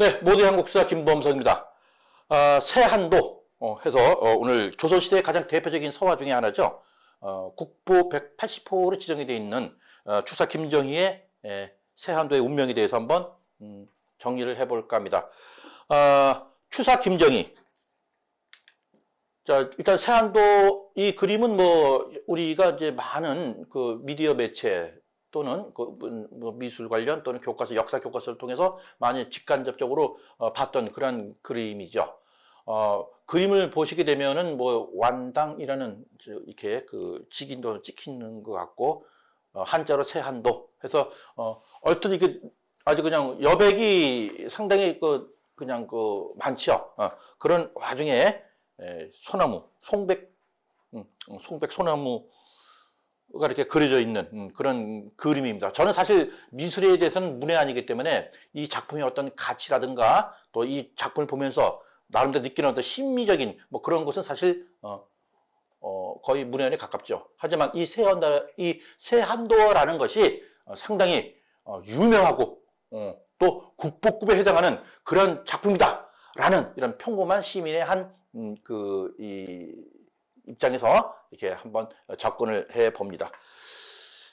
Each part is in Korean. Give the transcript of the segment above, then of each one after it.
네, 모두의 한국사 김범석입니다. 세한도 해서 오늘 조선시대의 가장 대표적인 서화 중에 하나죠. 국보 180호로 지정이 되어 있는 추사 김정희의 세한도의 운명에 대해서 한번 정리를 해볼까 합니다. 추사 김정희. 자, 일단 세한도 이 그림은 뭐 우리가 이제 많은 그 미디어 매체 또는 뭐 미술 관련 또는 교과서, 역사 교과서를 통해서 많이 직간접적으로 봤던 그런 그림이죠. 그림을 보시게 되면은 뭐 완당이라는 이렇게 그 직인도 찍히는 것 같고 한자로 세한도 해서 얼핏 이게 아주 그냥 여백이 상당히 그냥 많죠. 그런 와중에 소나무, 송백 소나무가 이렇게 그려져 있는 그런 그림입니다. 저는 사실 미술에 대해서는 문외한이기 때문에 이 작품의 어떤 가치라든가 또 이 작품을 보면서 나름대로 느끼는 어떤 심미적인 뭐 그런 것은 사실 거의 문외한에 가깝죠. 하지만 이 세한도라는 것이 상당히 유명하고 또 국보급에 해당하는 그런 작품이다라는 이런 평범한 시민의 이 입장에서 이렇게 한번 접근을 해 봅니다.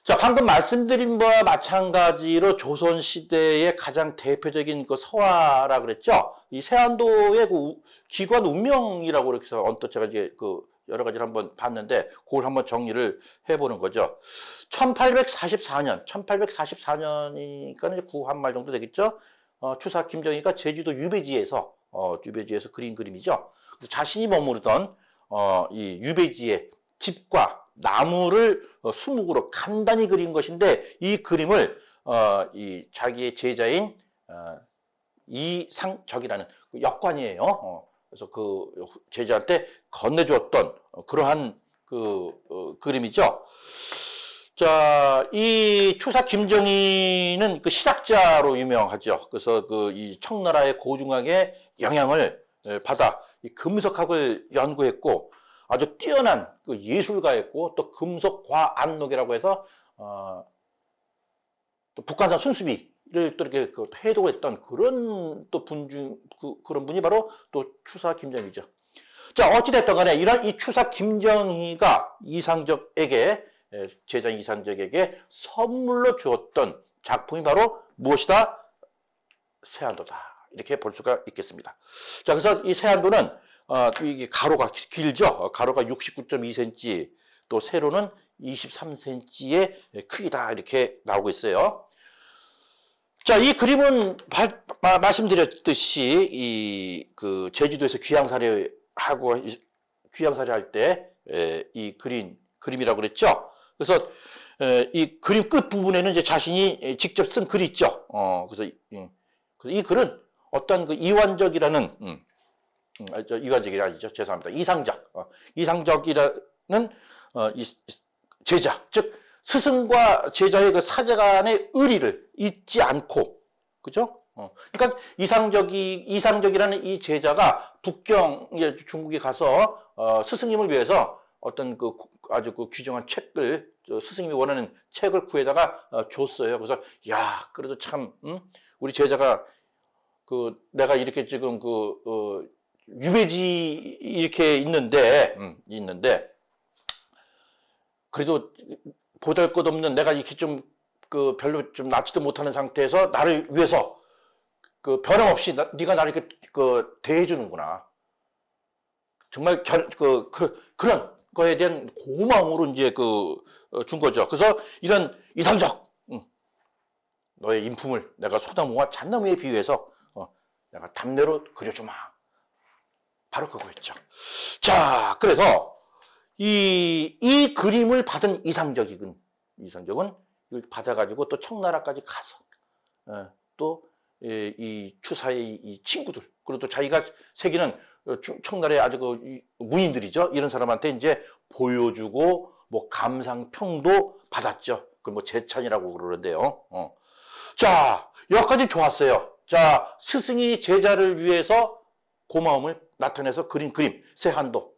자, 방금 말씀드린 바와 마찬가지로 조선시대의 가장 대표적인 그 서화라 그랬죠? 이 세한도의 그 기관 운명이라고 이렇게 해서 언뜻 제가 이제 그 여러 가지를 한번 봤는데, 그걸 한번 정리를 해보는 거죠. 1844년이니까 구한말 정도 되겠죠? 추사 김정희가 제주도 유배지에서 그린 그림이죠. 자신이 머무르던 이 유배지의 집과 나무를 수묵으로 간단히 그린 것인데, 이 그림을 이 자기의 제자인 이상적이라는 그 역관이에요. 그래서 그 제자한테 건네주었던 그러한 그림이죠. 자, 이 추사 김정희는 그 실학자로 유명하죠. 그래서 이 청나라의 고중학의 영향을 받아 이 금속학을 연구했고, 아주 뛰어난 그 예술가였고, 또 금속과안록이라고 해서 또 북한산 순수비를 또 이렇게 해독했던 그런 또 그런 분이 바로 또 추사 김정희죠. 자, 어찌됐든 간에 이 추사 김정희가 제자 이상적에게 선물로 주었던 작품이 바로 무엇이다? 세한도다. 이렇게 볼 수가 있겠습니다. 자, 그래서 이 세한도는 이게 가로가 길죠. 가로가 69.2cm, 또 세로는 23cm의 크기다. 이렇게 나오고 있어요. 자, 이 그림은 말씀드렸듯이 그 제주도에서 귀향살이 할 때 이 그림이라고 그랬죠. 그래서 이 그림 끝 부분에는 이제 자신이 직접 쓴 글이 있죠. 그래서 이 글은 어떤 그 이완적이라는 이완적이 아니죠. 죄송합니다. 이상적이라는 제자, 즉 스승과 제자의 그 사제간의 의리를 잊지 않고, 그죠? 그러니까 이상적이라는 이 제자가 중국에 가서 스승님을 위해서 어떤 아주 귀중한 책을, 스승님이 원하는 책을 구해다가 줬어요. 그래서 야, 그래도 참 우리 제자가 내가 이렇게 지금 유배지 이렇게 있는데 그래도 보잘것없는 내가 이렇게 좀 별로 좀 낫지도 못하는 상태에서 나를 위해서 변함없이 네가 나를 이렇게 대해주는구나. 정말 그런 거에 대한 고마움으로 이제 준 거죠. 그래서 이런 이상적 너의 인품을 내가 소나무와 잣나무에 비유해서 내가 답례로 그려주마. 바로 그거였죠. 자, 그래서 이 그림을 받은 이상적은 이걸 받아가지고 또 청나라까지 가서 또 이 추사의 이 친구들, 그리고 또 자기가 새기는 청나라의 아주 무인들이죠. 이런 사람한테 이제 보여주고 뭐 감상평도 받았죠. 그걸 뭐 제찬이라고 그러는데요. 자, 여기까지 좋았어요. 자, 스승이 제자를 위해서 고마움을 나타내서 그린 그림, 세한도.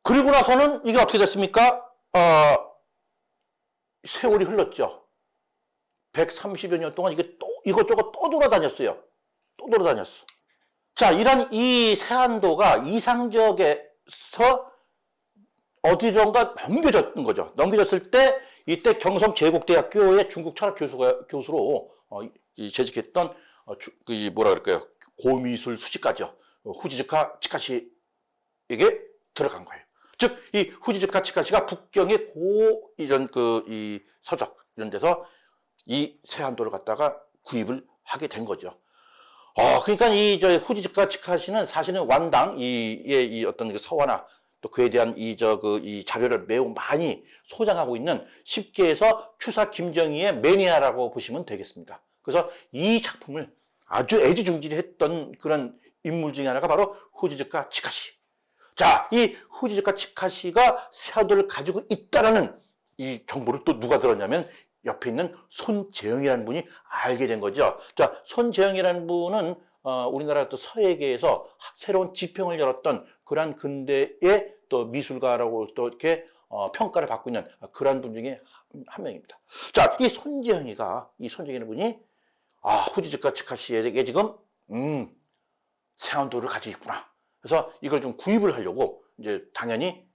그리고 나서는 이게 어떻게 됐습니까? 세월이 흘렀죠. 130여 년 동안 이게 또 이것저것 또 돌아다녔어요. 또 돌아다녔어. 자, 이런 이 세안도가 이상적에서 어디론가 넘겨졌던 거죠. 넘겨졌을 때 이때 경성제국대학교의 중국 철학 교수로 재직했던 뭐라 그럴까요? 고미술 수지가죠. 후지즈카 치카시에게 들어간 거예요. 즉, 이 후지즈카 치카시가 북경의 이런 이 서적 이런 데서 이 세안도를 갖다가 구입을 하게 된 거죠. 그러니까 후지즈카 치카시는 사실은 완당 이 어떤 서화나 또 그에 대한 이 자료를 매우 많이 소장하고 있는 쉽게 해서 추사 김정희의 매니아라고 보시면 되겠습니다. 그래서 이 작품을 아주 애지중지했던 그런 인물 중에 하나가 바로 후지즈카 치카시. 자, 이 후지즈카 치카시가 세안도를 가지고 있다라는 이 정보를 또 누가 들었냐면 옆에 있는 손재영이라는 분이 알게 된 거죠. 자, 손재영이라는 분은 우리나라 또 서예계에서 새로운 지평을 열었던 그러한 근대의 또 미술가라고 또 이렇게 평가를 받고 있는 그러한 분 중에 한 명입니다. 자, 이 손재영이라는 분이 후지즈카 치카시에게 지금 세안도를 가지고 있구나. 그래서 이걸 좀 구입을 하려고 이제 당연히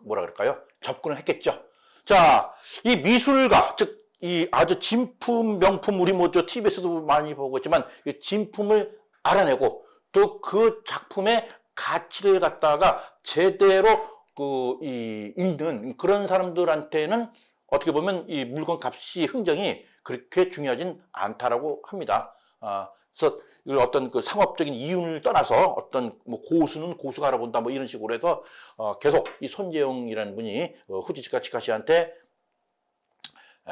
뭐라 그럴까요? 접근을 했겠죠. 자, 이 미술가, 즉, 이 아주 진품, 명품, 우리 뭐 TV에서도 많이 보고 있지만, 이 진품을 알아내고, 또 그 작품의 가치를 갖다가 제대로 읽는 그런 사람들한테는 어떻게 보면 이 물건 값이 흥정이 그렇게 중요하진 않다라고 합니다. 그래서 이걸 어떤 그 상업적인 이윤을 떠나서 어떤 뭐 고수는 고수가 알아본다 뭐 이런 식으로 해서 계속 이 손재영이라는 분이 후지즈카 치카시한테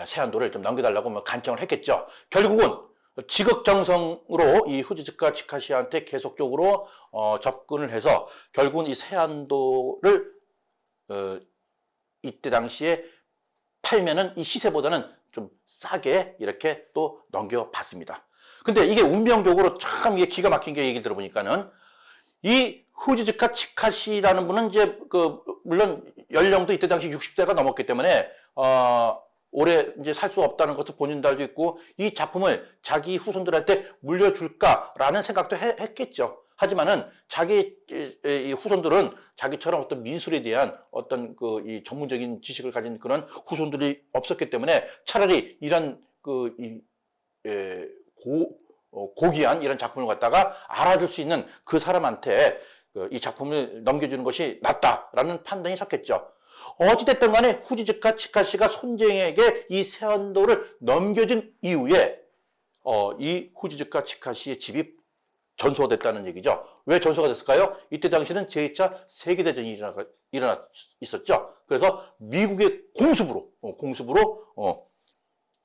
세안도를 좀 넘겨달라고 뭐 간청을 했겠죠. 결국은 지극정성으로 이 후지즈카 치카시한테 계속적으로 접근을 해서 결국은 이 세안도를 이때 당시에 팔면은 이 시세보다는 좀 싸게 이렇게 또 넘겨봤습니다. 근데 이게 운명적으로 참 이게 기가 막힌 게 얘기 들어보니까는 이 후지즈카 치카시라는 분은 이제 물론 연령도 이때 당시 60세가 넘었기 때문에 오래 이제 살 수 없다는 것도 본인도 알고 있고 이 작품을 자기 후손들한테 물려줄까라는 생각도 했겠죠. 하지만은 자기 이 후손들은 자기처럼 어떤 미술에 대한 어떤 이 전문적인 지식을 가진 그런 후손들이 없었기 때문에 차라리 이런 고귀한 이런 작품을 갖다가 알아줄 수 있는 그 사람한테 이 작품을 넘겨주는 것이 낫다라는 판단이 섰겠죠. 어찌됐든 간에 후지즈카 치카시가 손재영에게 이 세안도를 넘겨준 이후에 이 후지즈카 치카시의 집이 전소가 됐다는 얘기죠. 왜 전소가 됐을까요? 이때 당시는 제2차 세계대전이 있었죠. 그래서 미국의 공습으로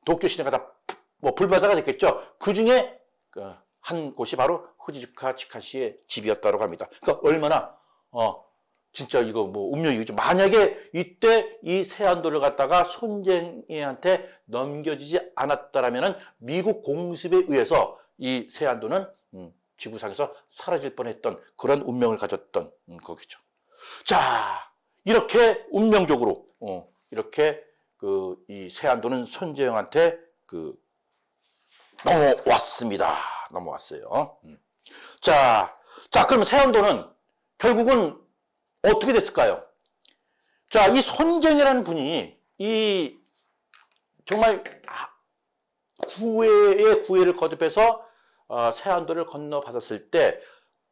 도쿄 시내가 다 뭐 불바다가 됐겠죠. 그 중에 한 곳이 바로 후지즈카 치카시의 집이었다고 합니다. 그러니까 얼마나 진짜 이거 뭐 운명이죠. 만약에 이때 이 세안도를 갖다가 손재영한테 넘겨지지 않았다라면은 미국 공습에 의해서 이 세안도는 지구상에서 사라질 뻔했던 그런 운명을 가졌던 거겠죠. 자, 이렇게 운명적으로 이렇게 이 세안도는 손재영한테 넘어왔어요. 자, 그러면 세안도는 결국은 어떻게 됐을까요? 자, 이 손재영이라는 분이 이 정말 구애를 거듭해서 세안도를 건너받았을 때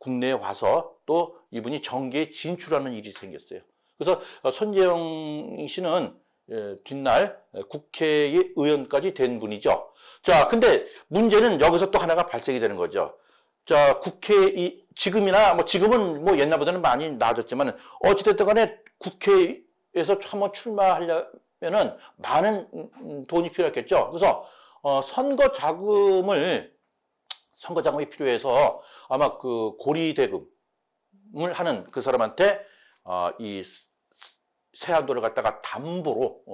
국내에 와서 또 이분이 정계에 진출하는 일이 생겼어요. 그래서 손재영 씨는 뒷날 국회의 의원까지 된 분이죠. 자, 근데 문제는 여기서 또 하나가 발생이 되는 거죠. 자, 지금은 뭐 옛날보다는 많이 나아졌지만 어찌됐든 간에 국회에서 한번 출마하려면은 많은 돈이 필요했겠죠. 그래서 선거 자금이 필요해서 아마 고리대금을 하는 그 사람한테 이 세안도를 갖다가 담보로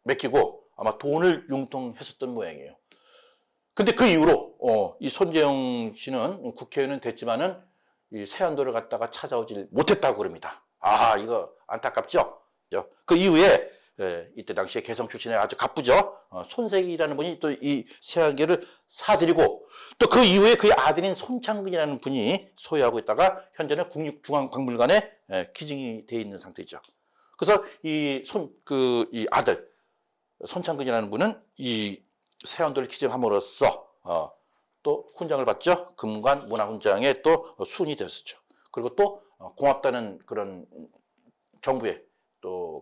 맡기고 아마 돈을 융통했었던 모양이에요. 근데 그 이후로 이 손재영 씨는 국회의원은 됐지만은 이 세안도를 갖다가 찾아오질 못했다고 그럽니다. 이거 안타깝죠? 그 이후에 예, 이때 당시에 개성 출신의 아주 갑부죠. 손색이라는 분이 또 이 세안계를 사들이고 또 그 이후에 그의 아들인 손창근이라는 분이 소유하고 있다가 현재는 국립중앙박물관에 기증이 돼 있는 상태죠. 그래서 이 아들 손창근이라는 분은 이 세안도를 기증함으로써 또 훈장을 받죠. 금관 문화훈장에 또 순이 되었었죠. 그리고 또 고맙다는 그런 정부의 또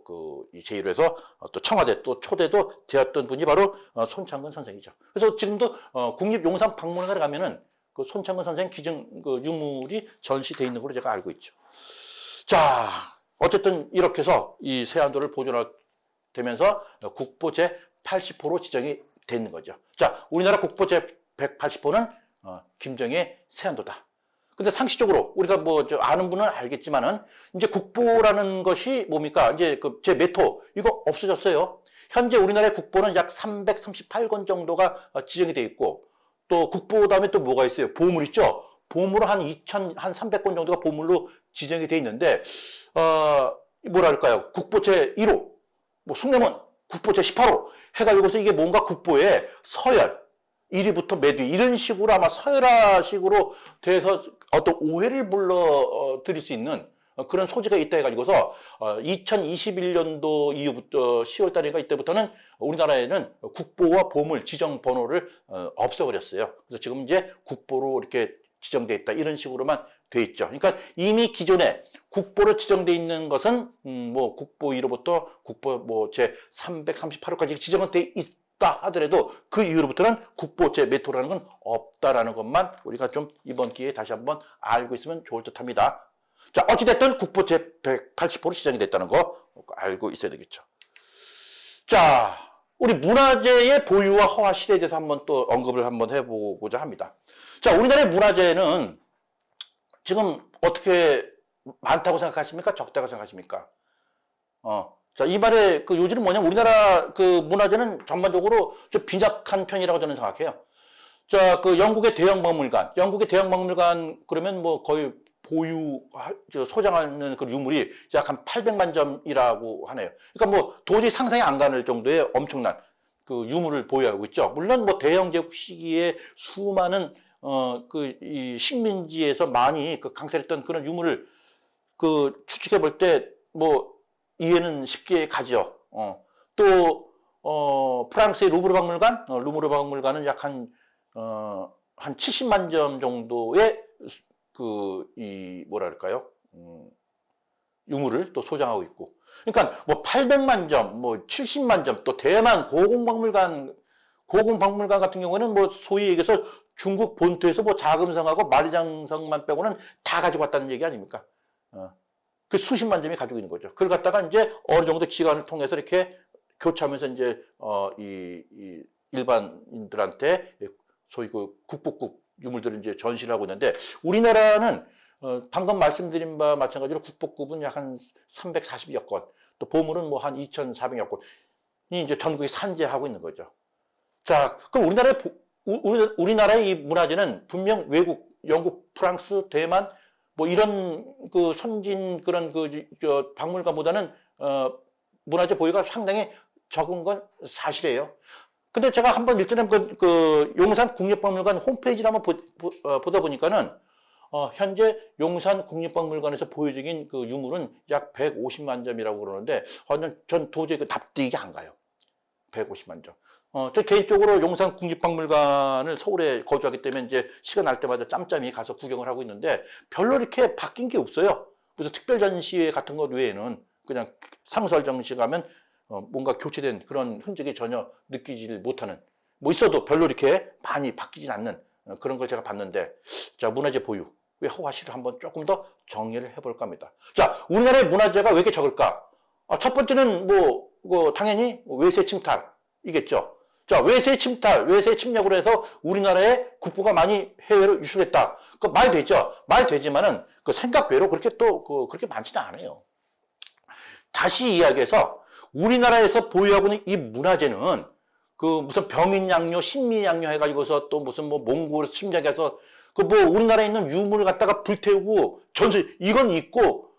이 제의로 해서 또 청와대 또 초대도 되었던 분이 바로 손창근 선생이죠. 그래서 지금도 국립용산박물관에 가면은 그 손창근 선생 기증 그 유물이 전시되어 있는 걸로 제가 알고 있죠. 자, 어쨌든 이렇게 해서 이 세안도를 보존되면서 국보 제80호로 지정이 되는 거죠. 자, 우리나라 국보 제180호는 김정희의 세안도다. 근데 상식적으로 우리가 아는 분은 알겠지만은 이제 국보라는 것이 뭡니까? 이제 제 몇 호 이거 없어졌어요. 현재 우리나라의 국보는 약 338권 정도가 지정이 돼 있고 또 국보 다음에 또 뭐가 있어요? 보물 있죠? 보물은 한 300권 정도가 보물로 지정이 돼 있는데 뭐랄까요? 국보 제1호, 숭례문 국보 제18호 해가지고서 이게 뭔가 국보에 서열 1위부터 몇 위 이런 식으로 아마 서열화식으로 돼서 어떤 오해를 불러드릴 수 있는 그런 소지가 있다 해가지고서 2021년도 이후부터 10월 달인가 이때부터는 우리나라에는 국보와 보물 지정 번호를 없애버렸어요. 그래서 지금 이제 국보로 이렇게 지정돼 있다 이런 식으로만 돼 있죠. 그러니까 이미 기존에 국보로 지정돼 있는 것은 국보 1호부터 국보 제 338호까지 지정은 돼 있다 하더라도 그 이후로부터는 국보 제 몇 호라는 건 없다라는 것만 우리가 좀 이번 기회에 다시 한번 알고 있으면 좋을 듯 합니다. 자, 어찌됐든 국보 제 180호로 지정이 됐다는 거 알고 있어야 되겠죠. 자, 우리 문화재의 보유와 허화 시대에 대해서 한번 또 언급을 한번 해보고자 합니다. 자, 우리나라의 문화재는 지금 어떻게 많다고 생각하십니까? 적다고 생각하십니까? 자, 이 말의 그 요지는 뭐냐면 우리나라 그 문화재는 전반적으로 좀 빈약한 편이라고 저는 생각해요. 자, 그 영국의 대형 박물관 그러면 거의 소장하는 그 유물이 약 한 800만 점이라고 하네요. 그러니까 도저히 상상이 안 가는 정도의 엄청난 그 유물을 보유하고 있죠. 물론 대영 제국 시기에 수많은 이 식민지에서 많이 강탈했던 그런 유물을 추측해 볼 때 이해는 쉽게 가죠. 또 프랑스의 루브르 박물관은 약 한 70만 점 정도의 뭐랄까요? 유물을 또 소장하고 있고. 그러니까 800만 점, 70만 점, 또 대만 고궁박물관 같은 경우는 소위 얘기해서 중국 본토에서 자금성하고 만리장성만 빼고는 다 가지고 왔다는 얘기 아닙니까? 그 수십만 점이 가지고 있는 거죠. 그걸 갖다가 이제 어느 정도 기간을 통해서 이렇게 교체하면서 이제 이 일반인들한테 소위 그 국보급 유물들을 이제 전시를 하고 있는데 우리나라는 방금 말씀드린 바와 마찬가지로 국보급은 약 한 340여 건, 또 보물은 한 2,400여 건이 이제 전국에 산재하고 있는 거죠. 자, 그럼 우리나라의 이 문화재는 분명 외국, 영국, 프랑스, 대만 이런 그 선진 그런 박물관보다는 문화재 보유가 상당히 적은 건 사실이에요. 근데 제가 한번 일전에 용산 국립박물관 홈페이지를 한번 보다 보니까는 현재 용산 국립박물관에서 보유 중인 그 유물은 약 150만 점이라고 그러는데 전 도저히 납득이 안 가요. 150만 점. 저 개인적으로 용산 국립박물관을 서울에 거주하기 때문에 이제 시간 날 때마다 짬짬이 가서 구경을 하고 있는데 별로 이렇게 바뀐 게 없어요. 그래서 특별 전시회 같은 것 외에는 그냥 상설 전시 가면 뭔가 교체된 그런 흔적이 전혀 느끼지를 못하는, 있어도 별로 이렇게 많이 바뀌진 않는 그런 걸 제가 봤는데, 자, 문화재 보유 왜 허화시를 한번 조금 더 정리를 해볼까 합니다. 자, 우리나라의 문화재가 왜 이렇게 적을까? 첫 번째는 당연히 외세 침탈이겠죠. 자, 외세 침탈, 외세 침략으로 해서 우리나라의 국보가 많이 해외로 유출했다. 말 되죠. 말 되지만은 생각 외로 그렇게 그렇게 많지는 않아요. 다시 이야기해서 우리나라에서 보유하고 있는 이 문화재는 무슨 병인양요, 신미양요 해가지고서 또 무슨 몽골 침략해서 우리나라에 있는 유물을 갖다가 불태우고 이건 있고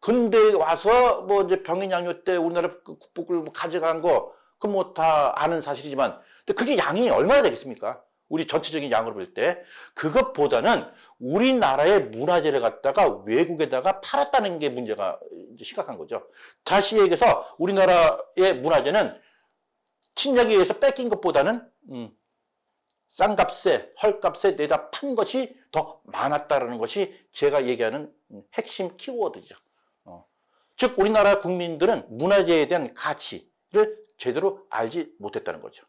근대에 와서 뭐 이제 병인양요 때 우리나라 국복을 가져간 거, 그 뭐 다 아는 사실이지만, 근데 그게 양이 얼마나 되겠습니까? 우리 전체적인 양으로 볼 때. 그것보다는 우리나라의 문화재를 갖다가 외국에다가 팔았다는 게 문제가 이제 심각한 거죠. 다시 얘기해서 우리나라의 문화재는 침략에 의해서 뺏긴 것보다는 싼 값에, 헐값에 내다 판 것이 더 많았다라는 것이 제가 얘기하는 핵심 키워드죠. 즉 우리나라 국민들은 문화재에 대한 가치를 제대로 알지 못했다는 거죠.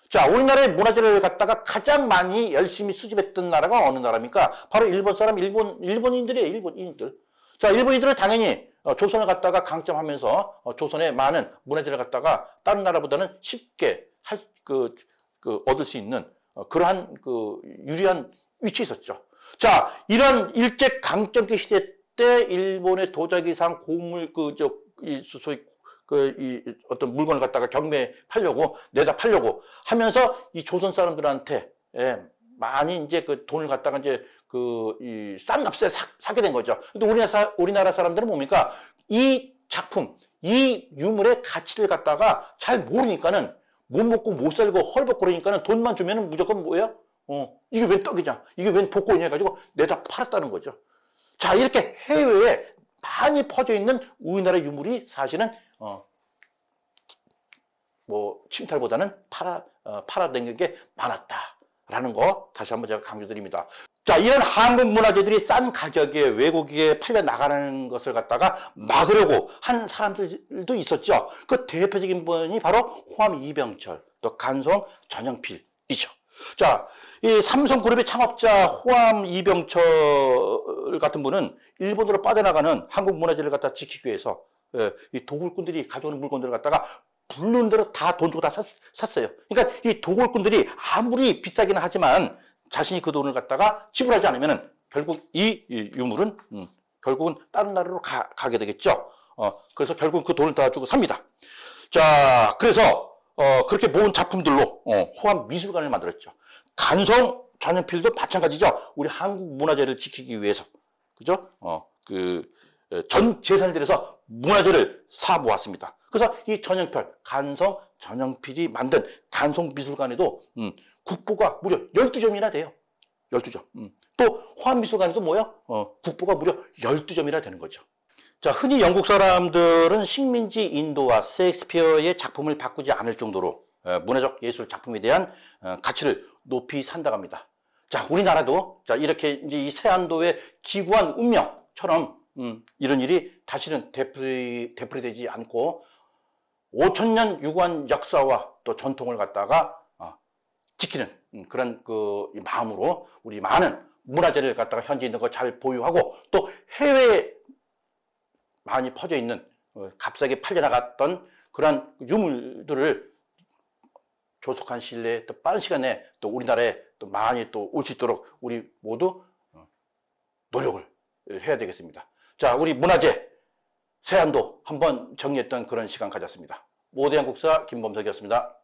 자, 우리나라의 문화재를 갖다가 가장 많이 열심히 수집했던 나라가 어느 나라입니까? 바로 일본 사람, 일본인들이에요, 일본인들. 자, 일본인들은 당연히 조선을 갖다가 강점하면서 조선의 많은 문화재를 갖다가 다른 나라보다는 쉽게 얻을 수 있는 그러한 유리한 위치에 있었죠. 자, 이런 일제 강점기 시대 때 일본의 도자기상 고물 어떤 물건을 갖다가 경매에 팔려고 내다 팔려고 하면서 이 조선 사람들한테 많이 이제 그 돈을 갖다가 이제 이 싼 값에 사게 된 거죠. 근데 우리나라 사람들은 뭡니까? 이 작품, 이 유물의 가치를 갖다가 잘 모르니까는 못 먹고 못 살고 헐벗고 그러니까는 돈만 주면은 무조건 뭐예요? 이게 웬 떡이냐? 이게 웬 복권이냐? 해가지고 내다 팔았다는 거죠. 자, 이렇게 해외에 많이 퍼져 있는 우리나라 유물이 사실은 뭐 침탈보다는 팔아당긴 게 많았다라는 거 다시 한번 제가 강조드립니다. 자, 이런 한국 문화재들이 싼 가격에 외국에 팔려 나가는 것을 갖다가 막으려고 한 사람들도 있었죠. 그 대표적인 분이 바로 호암 이병철, 또 간송 전영필이죠. 자, 이 삼성그룹의 창업자 호암 이병철 같은 분은 일본으로 빠져나가는 한국 문화재를 갖다 지키기 위해서 이 도굴꾼들이 가져오는 물건들을 갖다가 부르는 대로 다 돈 주고 다 샀어요. 그러니까 이 도굴꾼들이 아무리 비싸기는 하지만 자신이 그 돈을 갖다가 지불하지 않으면은 결국 이 유물은 결국은 다른 나라로 가게 되겠죠. 그래서 결국 그 돈을 다 주고 삽니다. 자, 그래서 그렇게 모은 작품들로 호암 미술관을 만들었죠. 간송 전현필도 마찬가지죠. 우리 한국 문화재를 지키기 위해서, 그죠? 전 재산을 들여서 문화재를 사 모았습니다. 그래서 이 전영필, 간송 전영필이 만든 간송 미술관에도 국보가 무려 12점이나 돼요. 12점. 또 호암미술관에도 뭐요? 국보가 무려 12점이나 되는 거죠. 자, 흔히 영국 사람들은 식민지 인도와 셰익스피어의 작품을 바꾸지 않을 정도로 문화적 예술 작품에 대한 가치를 높이 산다고 합니다. 자, 우리나라도 자, 이렇게 이제 이 세안도의 기구한 운명처럼 이런 일이 다시는 되풀이되지 않고 5천년 유구한 역사와 또 전통을 갖다가 지키는 그런 이 마음으로 우리 많은 문화재를 갖다가 현재 있는 거 잘 보유하고 또 해외에 많이 퍼져 있는 값싸게 팔려나갔던 그런 유물들을 조속한 시일 내에 또 빠른 시간 내에 또 우리나라에 또 많이 또 올 수 있도록 우리 모두 노력을 해야 되겠습니다. 자, 우리 문화재 세안도 한번 정리했던 그런 시간 가졌습니다. 모대한국사 김범석이었습니다.